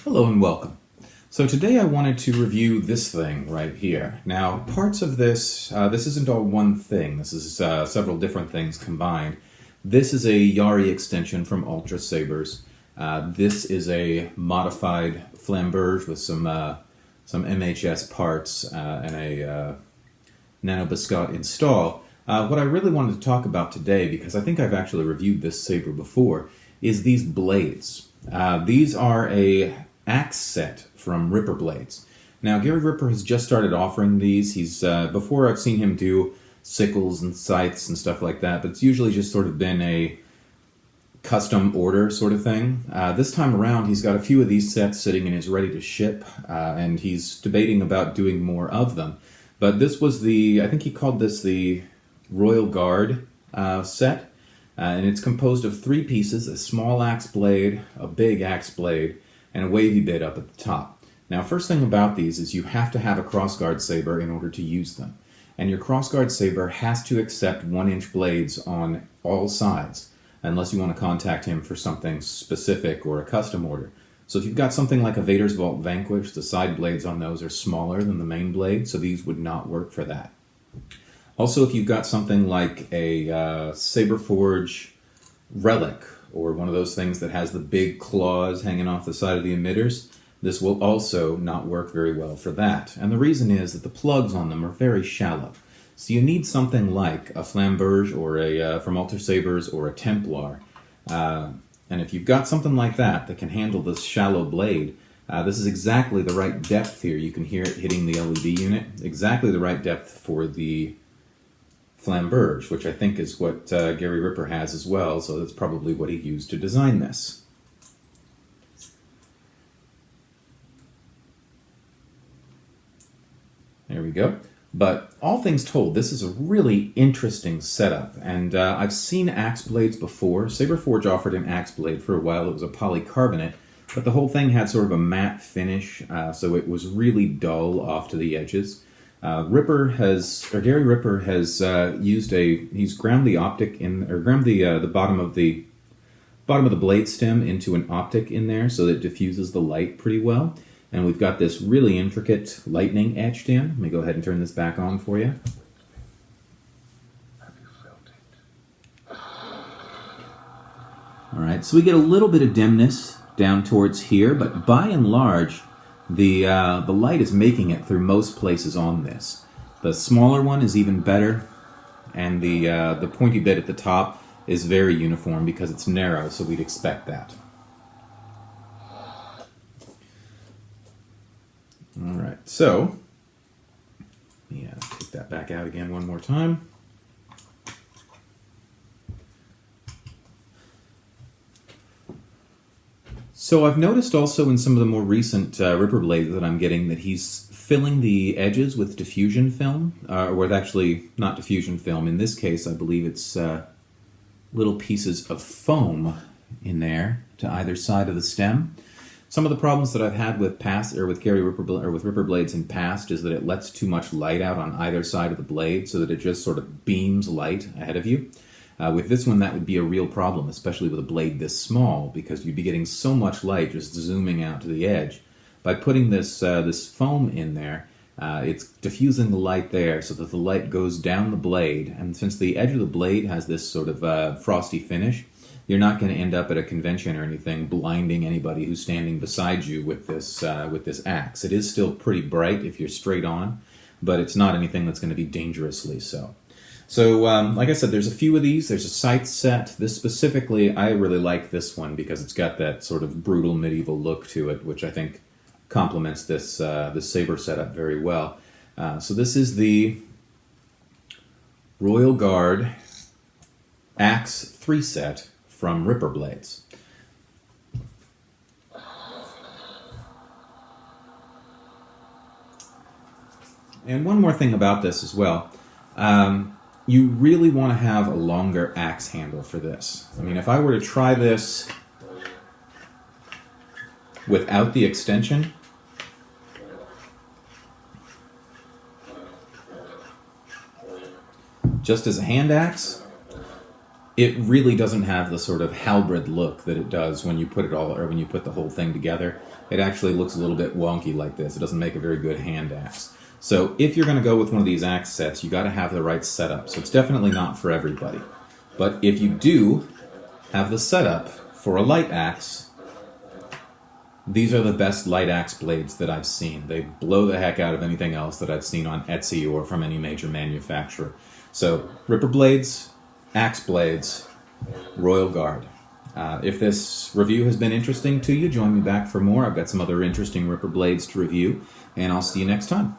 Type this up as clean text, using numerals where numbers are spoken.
Hello and welcome. So today I wanted to review this thing right here. Now, parts of this, this isn't all one thing. This is several different things combined. This is a Yari extension from Ultra Sabers. This is a modified flamberge with some MHS parts and a nanobiscuit install. What I really wanted to talk about today, because I think I've actually reviewed this saber before, is these blades. These are a axe set from Ripperblades. Now, Gary Ripper has just started offering these. He's before I've seen him do sickles and scythes and stuff like that, but it's usually just sort of been a custom order sort of thing. This time around, he's got a few of these sets sitting and is ready to ship, and he's debating about doing more of them. But this was I think he called this the Royal Guard set, and it's composed of 3 pieces: a small axe blade, a big axe blade, and a wavy bit up at the top. Now, first thing about these is you have to have a crossguard saber in order to use them. And your crossguard saber has to accept 1-inch blades on all sides, unless you want to contact him for something specific or a custom order. So if you've got something like a Vader's Vault Vanquish, the side blades on those are smaller than the main blade, so these would not work for that. Also, if you've got something like a Saberforge Relic, or one of those things that has the big claws hanging off the side of the emitters, this will also not work very well for that. And the reason is that the plugs on them are very shallow. So you need something like a Flamberge or a from Ultra Sabers or a Templar. And if you've got something like that that can handle this shallow blade, this is exactly the right depth here. You can hear it hitting the LED unit. Exactly the right depth for the Flamberge, which I think is what Gary Ripper has as well, so that's probably what he used to design this. There we go. But all things told, this is a really interesting setup, and I've seen axe blades before. Saberforge offered an axe blade for a while. It was a polycarbonate, but the whole thing had sort of a matte finish, so it was really dull off to the edges. Gary Ripper has he's ground the optic in, or ground the bottom of the blade stem into an optic in there so that it diffuses the light pretty well. And we've got this really intricate lightning etched in. Let me go ahead and turn this back on for you. Have you felt it? All right, so we get a little bit of dimness down towards here, but by and large, the light is making it through most places on this. The smaller one is even better, and the pointy bit at the top is very uniform because it's narrow, so we'd expect that. All right, so take that back out again one more time. So I've noticed also in some of the more recent Ripper blades that I'm getting that he's filling the edges with diffusion film, or with actually not diffusion film. In this case, I believe it's little pieces of foam in there to either side of the stem. Some of the problems that I've had with Gary Ripper or with Ripper blades in past is that it lets too much light out on either side of the blade, so that it just sort of beams light ahead of you. With this one, that would be a real problem, especially with a blade this small, because you'd be getting so much light just zooming out to the edge. By putting this foam in there, it's diffusing the light there so that the light goes down the blade, and since the edge of the blade has this sort of frosty finish, you're not going to end up at a convention or anything blinding anybody who's standing beside you with this axe. It is still pretty bright if you're straight on, but it's not anything that's going to be dangerously so. So, like I said, there's a few of these. There's a scythe set. This specifically, I really like this one because it's got that sort of brutal medieval look to it, which I think complements this saber setup very well. So this is the Royal Guard Axe 3 set from Ripperblades. And one more thing about this as well. You really want to have a longer axe handle for this. I mean, if I were to try this without the extension, just as a hand axe, it really doesn't have the sort of halberd look that it does when you put it all, or when you put the whole thing together. It actually looks a little bit wonky like this. It doesn't make a very good hand axe. So if you're going to go with one of these axe sets, you got to have the right setup. So it's definitely not for everybody. But if you do have the setup for a light axe, these are the best light axe blades that I've seen. They blow the heck out of anything else that I've seen on Etsy or from any major manufacturer. So Ripperblades, axe blades, Royal Guard. If this review has been interesting to you, join me back for more. I've got some other interesting Ripperblades to review, and I'll see you next time.